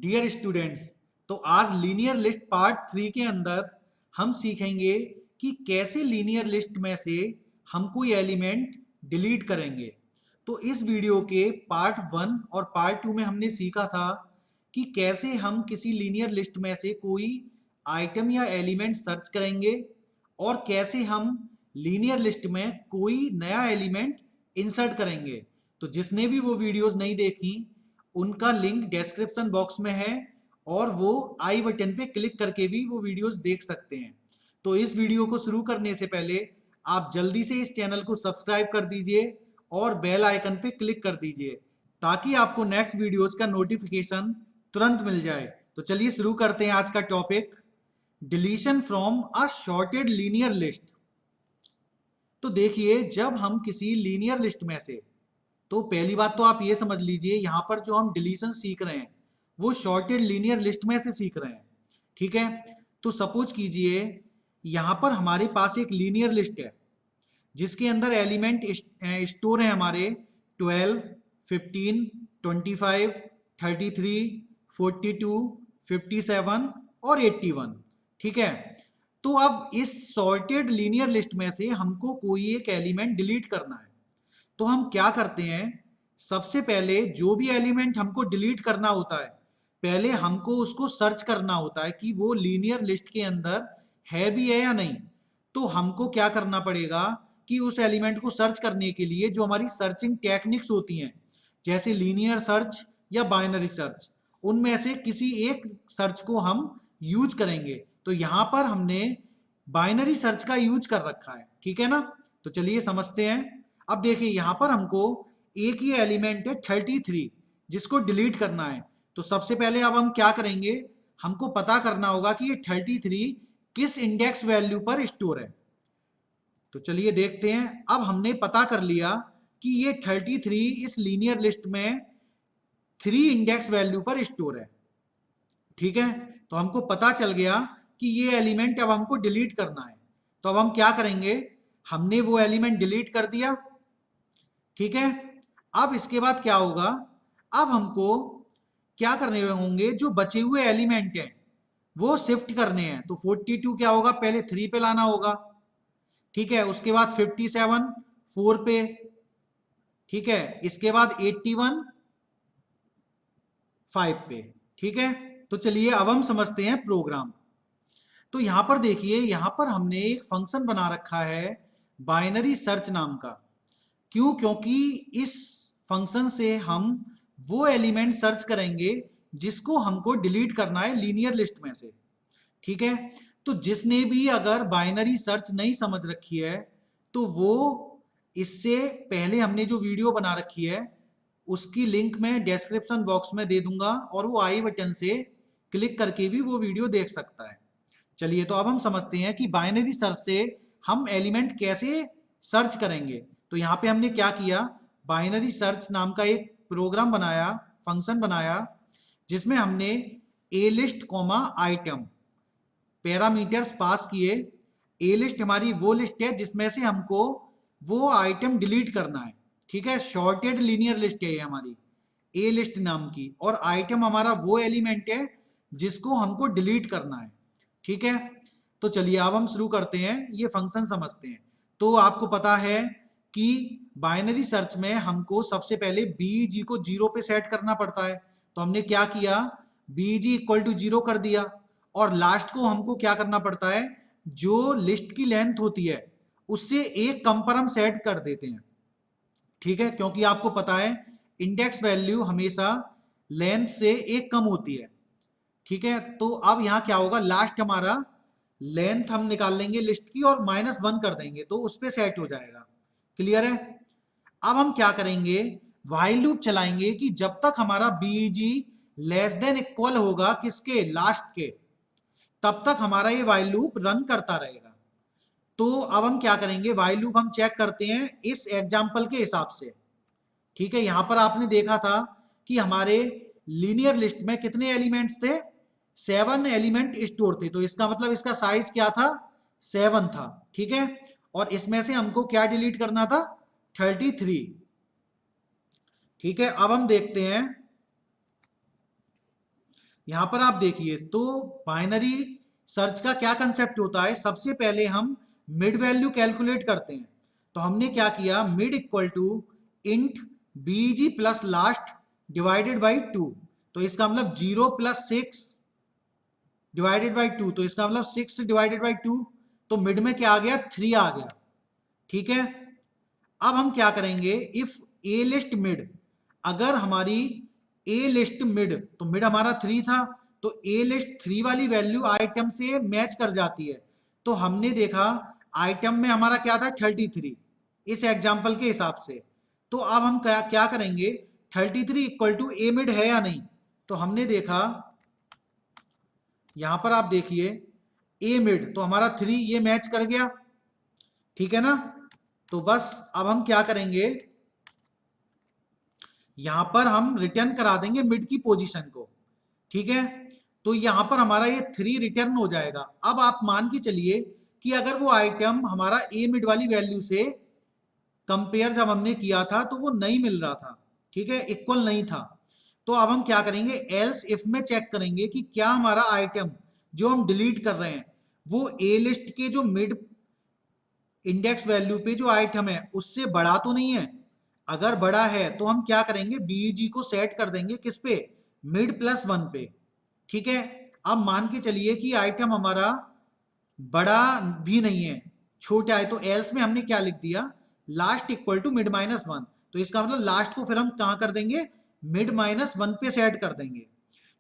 Dear students, तो आज linear list part 3 के अंदर हम सीखेंगे कि कैसे लीनियर लिस्ट में से हम कोई एलिमेंट डिलीट करेंगे। तो इस वीडियो के पार्ट 1 और पार्ट 2 में हमने सीखा था कि कैसे हम किसी लीनियर लिस्ट में से कोई आइटम या एलिमेंट सर्च करेंगे और कैसे हम लीनियर लिस्ट में कोई नया एलिमेंट इंसर्ट करेंगे। तो जिसने भी वो वीडियोस नहीं देखी उनका लिंक डिस्क्रिप्शन बॉक्स में है और वो आई बटन पे क्लिक करके भी वो वीडियोस देख सकते हैं। तो इस वीडियो को शुरू करने से पहले आप जल्दी से इस चैनल को सब्सक्राइब कर दीजिए और बेल आइकन पे क्लिक कर दीजिए ताकि आपको नेक्स्ट वीडियोस का नोटिफिकेशन तुरंत मिल जाए। तो चलिए शुरू करते हैं आज का topic, deletion from a shorted linear list. तो देखिए, जब हम किसी लीनियर लिस्ट में से, तो पहली बात तो आप ये समझ लीजिए यहाँ पर जो हम डिलीशन सीख रहे हैं वो शॉर्टेड लीनियर लिस्ट में से सीख रहे हैं। ठीक है, तो सपोज कीजिए यहाँ पर हमारे पास एक लीनियर लिस्ट है जिसके अंदर एलिमेंट स्टोर है हमारे 12, 15, 25, 33, 42, 57 और 81। ठीक है, तो अब इस सॉर्टेड लीनियर लिस्ट में से हमको कोई एक एलिमेंट डिलीट करना है। तो हम क्या करते हैं, सबसे पहले जो भी एलिमेंट हमको डिलीट करना होता है पहले हमको उसको सर्च करना होता है कि वो लीनियर लिस्ट के अंदर है भी है या नहीं। तो हमको क्या करना पड़ेगा कि उस एलिमेंट को सर्च करने के लिए जो हमारी सर्चिंग टेक्निक्स होती हैं जैसे लीनियर सर्च या बाइनरी सर्च, उनमें से किसी एक सर्च को हम यूज करेंगे। तो यहाँ पर हमने बाइनरी सर्च का यूज कर रखा है। ठीक है ना, तो चलिए समझते हैं। अब देखिए यहाँ पर हमको एक ही एलिमेंट है 33 जिसको डिलीट करना है। तो सबसे पहले अब हम क्या करेंगे, हमको पता करना होगा कि ये 33 किस इंडेक्स वैल्यू पर स्टोर है। तो चलिए देखते हैं। अब हमने पता कर लिया कि ये 33 इस लीनियर लिस्ट में 3 इंडेक्स वैल्यू पर स्टोर है। ठीक है, तो हमको पता चल गया कि ये एलिमेंट अब हमको डिलीट करना है। तो अब हम क्या करेंगे, हमने वो एलिमेंट डिलीट कर दिया। ठीक है, अब इसके बाद क्या होगा, अब हमको क्या करने होंगे, जो बचे हुए एलिमेंट हैं वो शिफ्ट करने हैं। तो 42 क्या होगा, पहले 3 पे लाना होगा। ठीक है, उसके बाद 57 4 पे। ठीक है, इसके बाद 81 5 पे। ठीक है, तो चलिए अब हम समझते हैं प्रोग्राम। तो यहां पर देखिए, यहां पर हमने एक फंक्शन बना रखा है बाइनरी सर्च नाम का। क्यों, क्योंकि इस फंक्शन से हम वो एलिमेंट सर्च करेंगे जिसको हमको डिलीट करना है लीनियर लिस्ट में से। ठीक है, तो जिसने भी अगर बाइनरी सर्च नहीं समझ रखी है तो वो, इससे पहले हमने जो वीडियो बना रखी है उसकी लिंक मैं डिस्क्रिप्शन बॉक्स में दे दूंगा और वो आई बटन से क्लिक करके भी वो वीडियो देख सकता है। चलिए, तो अब हम समझते हैं कि बाइनरी सर्च से हम एलिमेंट कैसे सर्च करेंगे। तो यहाँ पे हमने क्या किया, बाइनरी सर्च नाम का एक प्रोग्राम बनाया, फंक्शन बनाया, जिसमें हमने a list comma item parameters pass किए। ए लिस्ट हमारी वो लिस्ट है जिसमें से हमको वो आइटम डिलीट करना है। ठीक है, शॉर्टेड लीनियर लिस्ट है ये हमारी ए लिस्ट नाम की, और आइटम हमारा वो एलिमेंट है जिसको हमको डिलीट करना है। ठीक है, तो चलिए अब हम शुरू करते हैं, ये फंक्शन समझते हैं। तो आपको पता है कि बाइनरी सर्च में हमको सबसे पहले बीजी को 0 पे सेट करना पड़ता है। तो हमने क्या किया, बीजी इक्वल टू 0 कर दिया, और लास्ट को हमको क्या करना पड़ता है, जो लिस्ट की लेंथ होती है उससे एक कम पर हम सेट कर देते हैं। ठीक है, क्योंकि आपको पता है इंडेक्स वैल्यू हमेशा लेंथ से एक कम होती है। ठीक है, तो अब यहां क्या होगा, लास्ट हमारा लेंथ हम निकाल लेंगे लिस्ट की और -1 कर देंगे तो उस पर सेट हो जाएगा। क्लियर है। अब हम क्या करेंगे, व्हाइल लूप चलाएंगे कि जब तक हमारा बीजी लेस देन इक्वल होगा किसके, लास्ट के, तब तक हमारा ये व्हाइल लूप रन करता रहेगा। तो अब हम क्या करेंगे, व्हाइल लूप हम चेक करते हैं इस एग्जाम्पल के हिसाब से। ठीक है, यहां पर आपने देखा था कि हमारे लीनियर लिस्ट में कितने एलिमेंट्स थे, 7 एलिमेंट स्टोर थे। तो इसका मतलब इसका साइज क्या था, 7 था। ठीक है, और इसमें से हमको क्या डिलीट करना था, 33। ठीक है, अब हम देखते हैं, यहां पर आप देखिए, तो बाइनरी सर्च का क्या कंसेप्ट होता है, सबसे पहले हम मिड वैल्यू कैलकुलेट करते हैं। तो हमने क्या किया, mid equal to int B G plus last divided by 2। तो इसका मतलब 0 प्लस 6 डिवाइडेड बाई 2, तो इसका मतलब 6 डिवाइडेड बाई 2, तो मिड में क्या आ गया, 3 आ गया। ठीक है, अब हम क्या करेंगे, इफ ए लिस्ट मिड, अगर हमारी ए लिस्ट मिड, तो मिड हमारा 3 था, तो ए लिस्ट 3 वाली वैल्यू आइटम से मैच कर जाती है। तो हमने देखा आइटम में हमारा क्या था, 33, इस एग्जाम्पल के हिसाब से। तो अब हम क्या क्या करेंगे, 33 इक्वल टू ए मिड है या नहीं। तो हमने देखा, यहां पर आप देखिए ए मिड, तो हमारा 3 ये मैच कर गया। ठीक है ना, तो बस अब हम क्या करेंगे, यहां पर हम रिटर्न करा देंगे मिड की पोजीशन को। ठीक है, तो यहां पर हमारा ये 3 रिटर्न हो जाएगा। अब आप मान के चलिए कि अगर वो आइटम हमारा ए मिड वाली वैल्यू से कंपेयर जब हमने किया था तो वो नहीं मिल रहा था, ठीक है, इक्वल नहीं था। तो अब हम क्या करेंगे, एल्स इफ में चेक करेंगे कि क्या हमारा आइटम जो हम डिलीट कर रहे हैं वो ए लिस्ट के जो मिड इंडेक्स वैल्यू पे जो आइटम है उससे बड़ा तो नहीं है। अगर बड़ा है तो हम क्या करेंगे, बीईजी को सेट कर देंगे किस पे, मिड प्लस 1 पे। ठीक है, अब मान के चलिए कि आइटम हमारा बड़ा भी नहीं है, छोटा है, तो एल्स में हमने क्या लिख दिया, last equal to mid minus 1। तो इसका मतलब लास्ट को फिर हम कहां कर देंगे, मिड माइनस 1 पे सेट कर देंगे।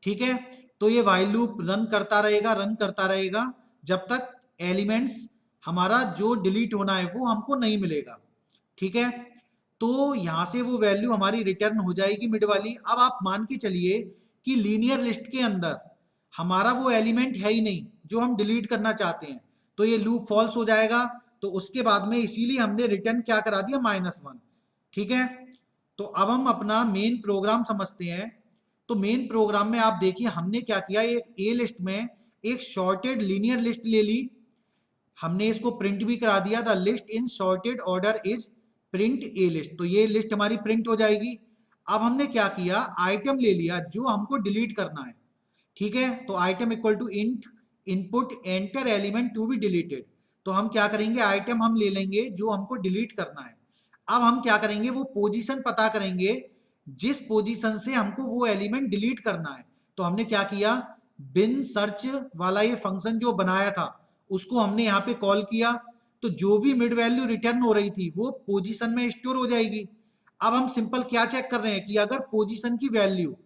ठीक है, तो ये वाइल लूप रन करता रहेगा, रन करता रहेगा, जब तक एलिमेंट्स हमारा जो डिलीट होना है वो हमको नहीं मिलेगा। ठीक है, तो यहां से वो वैल्यू हमारी रिटर्न हो जाएगी मिड वाली। अब आप मान के चलिए कि लीनियर लिस्ट के अंदर हमारा वो एलिमेंट है ही नहीं जो हम डिलीट करना चाहते हैं, तो ये लूप फॉल्स हो जाएगा। तो उसके बाद में इसीलिए हमने रिटर्न क्या करा दिया, -1। ठीक है, तो अब हम अपना मेन प्रोग्राम समझते हैं। तो मेन प्रोग्राम में आप देखिए हमने क्या किया, एक ए लिस्ट में एक शॉर्टेड लीनियर लिस्ट ले ली, हमने इसको प्रिंट भी करा दिया, the list in sorted order is print A list. तो ये लिस्ट हमारी प्रिंट हो जाएगी। अब हमने क्या किया, आइटम ले लिया जो हमको डिलीट करना है। ठीक है, तो item equal to int input enter element to be deleted. तो हम क्या करेंगे, आइटम हम ले लेंगे जो हमको डिलीट करना है। अब हम क्या करेंगे, वो पोजीशन पता करेंगे जिस पोजीशन से हमको वो एलिमेंट डिलीट करना है। तो हमने क्या किया, बिन सर्च वाला ये फंक्शन जो बनाया था उसको हमने यहाँ पे कॉल किया, तो जो भी मिड वैल्यू रिटर्न हो रही थी वो पोजीशन में स्टोर हो जाएगी। अब हम सिंपल क्या चेक कर रहे हैं कि अगर पोजीशन की वैल्यू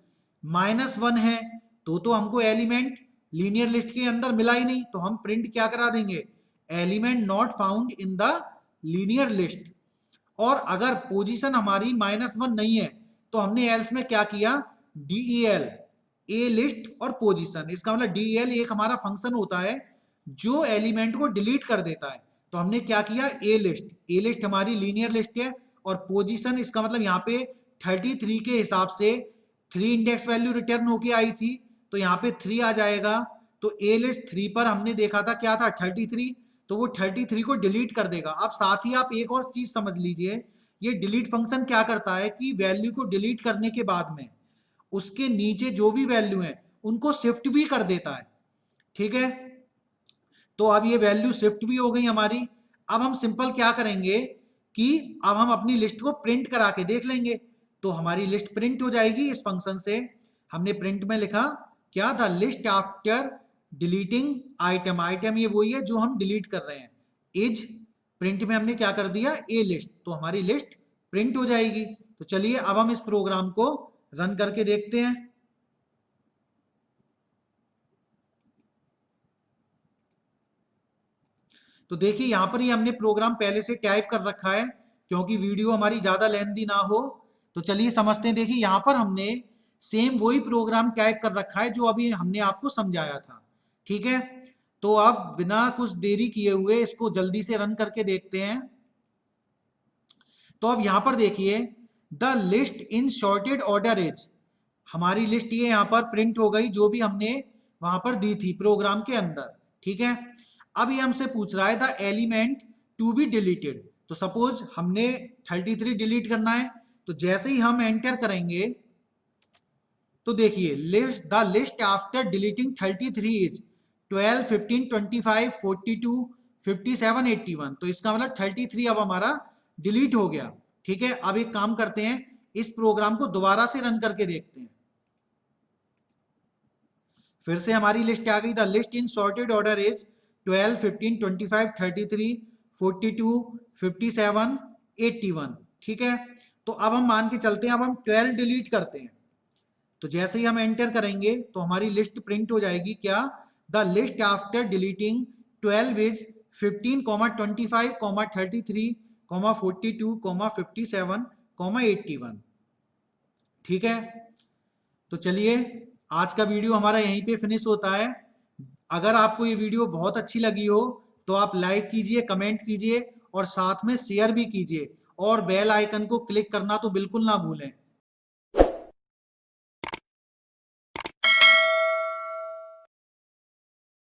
-1 है तो हमको एलिमेंट लीनियर लिस्ट के अंदर मिला ही नहीं, तो हम प्रिंट क्या करा देंगे, element not found in the linear list. और अगर पोजीशन हमारी -1 नहीं है तो हमने एल्स में क्या किया, del ए लिस्ट और पोजीशन। इसका मतलब del एक हमारा फंक्शन होता है जो एलिमेंट को डिलीट कर देता है। तो हमने क्या किया, ए लिस्ट हमारी लीनियर लिस्ट है, और पोजीशन इसका मतलब यहाँ पे 33 के हिसाब से 3 इंडेक्स वैल्यू रिटर्न होके आई थी, तो यहाँ पे 3 आ जाएगा। तो ए लिस्ट 3 पर हमने देखा था क्या था, 33, तो वो 33 को डिलीट कर देगा। अब साथ ही आप एक और चीज समझ लीजिए, ये डिलीट फंक्शन क्या करता है कि वैल्यू को डिलीट करने के बाद में उसके नीचे जो भी वैल्यू है उनको शिफ्ट भी कर देता है। ठीक है, तो अब ये वैल्यू शिफ्ट भी हो गई हमारी। अब हम सिंपल क्या करेंगे कि अब हम अपनी लिस्ट को प्रिंट करा के देख लेंगे, तो हमारी लिस्ट प्रिंट हो जाएगी इस फंक्शन से। हमने प्रिंट में लिखा क्या, the list after deleting item, item ये वही है जो हम डिलीट कर रहे हैं, इज, प्रिंट में हमने क्या कर दिया, ए लिस्ट, तो हमारी लिस्ट प्रिंट हो जाएगी। तो चलिए अब हम इस प्रोग्राम को रन करके देखते हैं। तो देखिए यहाँ पर ही हमने प्रोग्राम पहले से टाइप कर रखा है क्योंकि वीडियो हमारी ज्यादा लेंथी ना हो। तो चलिए समझते हैं, देखिए यहाँ पर हमने सेम वही प्रोग्राम टाइप कर रखा है जो अभी हमने आपको समझाया था। ठीक है, तो अब बिना कुछ देरी किए हुए इसको जल्दी से रन करके देखते हैं। तो अब यहाँ पर देखिए, the list in sorted order is, हमारी लिस्ट ये यहाँ पर प्रिंट हो गई जो भी हमने वहां पर दी थी प्रोग्राम के अंदर। ठीक है, अब ये हमसे पूछ रहा है the element to be deleted. तो सपोज हमने 33 डिलीट करना है, तो जैसे ही हम एंटर करेंगे तो देखिए list the list after deleting 33 is 12, 15, 25, 42, 57, 81। तो इसका मतलब 33 अब हमारा डिलीट हो गया। ठीक है, अब एक काम करते हैं, इस प्रोग्राम को दोबारा से रन करके देखते हैं। फिर से हमारी लिस्ट आ गई। The list in sorted order is 12, 15, 25, 33, 42, 57, 81। ठीक है, तो अब हम मान के चलते हैं, अब हम 12 डिलीट करते हैं। तो जैसे ही हम एंटर करेंगे तो हमारी लिस्ट प्रिंट हो जाएगी। क्या? The list after deleting 12 is 15, 25, 33, 42, 57, 81। ठीक है, तो चलिए आज का वीडियो हमारा यहीं पे फिनिश होता है। अगर आपको ये वीडियो बहुत अच्छी लगी हो तो आप लाइक कीजिए, कमेंट कीजिए और साथ में शेयर भी कीजिए, और बेल आइकन को क्लिक करना तो बिल्कुल ना भूलें।